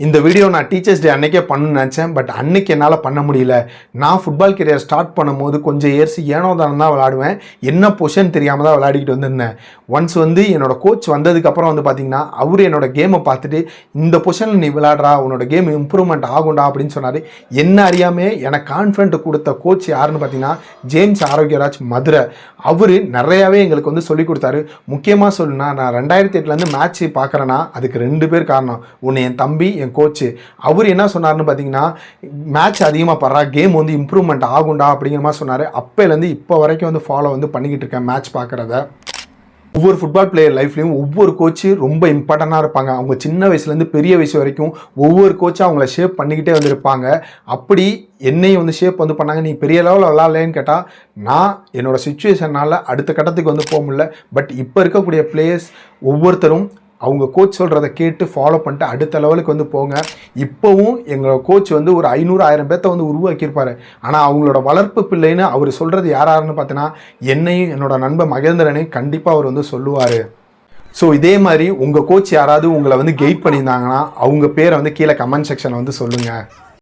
இந்த வீடியோ நான் teachers day அன்னைக்கே பண்ணணும்னு நினச்சேன். பட் அன்னைக்கு என்னால் பண்ண முடியல. நான் ஃபுட்பால் கெரியர் ஸ்டார்ட் பண்ணும்போது கொஞ்சம் இயர்ஸ் ஏனோ தானம் தான் விளாடுவேன். என்ன பொசிஷன் தெரியாமல் தான் விளையாடிக்கிட்டு வந்திருந்தேன். ஒன்ஸ் என்னோட கோச் வந்ததுக்கப்புறம் பார்த்தீங்கன்னா, அவர் என்னோட கேமை பார்த்துட்டு இந்த பொசிஷனில் நீ விளையாடுறா, உன்னோட கேம் இம்ப்ரூவ்மெண்ட் ஆகும்டா அப்படின்னு சொன்னார். என்ன அறியாமே எனக்கு கான்ஃபிடென்ட் கொடுத்த கோச் யாருன்னு பார்த்தீங்கன்னா, ஜேம்ஸ் ஆரோக்கியராஜ் மதுரை. அவர் நிறையாவே எங்களுக்கு சொல்லிக் கொடுத்தாரு. முக்கியமாக சொல்லணும்னா, நான் 2008 மேட்ச் பார்க்குறேன்னா அதுக்கு 2 பேர் காரணம். ஒன்று என் தம்பி, என் கோச்சு. அவர் என்ன சொன்னார்னு பார்த்தீங்கன்னா, மேட்ச் அதிகமாக படுறா, கேம் இம்ப்ரூவ்மெண்ட் ஆகும்டா அப்படிங்கிற மாதிரி சொன்னார். அப்போலேருந்து இப்போ வரைக்கும் ஃபாலோ பண்ணிக்கிட்டு இருக்கேன் மேட்ச் பார்க்குறத. ஒவ்வொரு ஃபுட்பால் பிளேயர் லைஃப்லையும் ஒவ்வொரு கோச்சு ரொம்ப இம்பார்ட்டண்ட்டாக இருப்பாங்க. அவங்க சின்ன வயசுலேருந்து பெரிய வயசு வரைக்கும் ஒவ்வொரு கோச்சாக அவங்கள ஷேப் பண்ணிக்கிட்டே வந்திருப்பாங்க. அப்படி என்னையும் ஷேப் பண்ணாங்க. நீ பெரிய லெவலில் விளாட்லேன்னு கேட்டால், நான் என்னோடய சுச்சுவேஷனால் அடுத்த கட்டத்துக்கு போக முடியல. பட் இப்போ இருக்கக்கூடிய பிளேயர்ஸ் ஒவ்வொருத்தரும் அவங்க கோச் சொல்கிறத கேட்டு ஃபாலோ பண்ணிட்டு அடுத்த லெவலுக்கு போங்க. இப்போவும் எங்களோட கோச் ஒரு 500-1000 பேர்த்த உருவாக்கியிருப்பார். ஆனால் அவங்களோட வளர்ப்பு பிள்ளைன்னு அவர் சொல்கிறது யாருன்னு பார்த்தீங்கன்னா, என்னையும் என்னோட நண்பர் மகேந்திரனையும் கண்டிப்பாக அவர் சொல்லுவார். ஸோ இதே மாதிரி உங்கள் கோச் யாராவது உங்களை கைட் பண்ணியிருந்தாங்கன்னா அவங்க பேரை கீழே கமெண்ட் செக்ஷனில் சொல்லுங்கள்.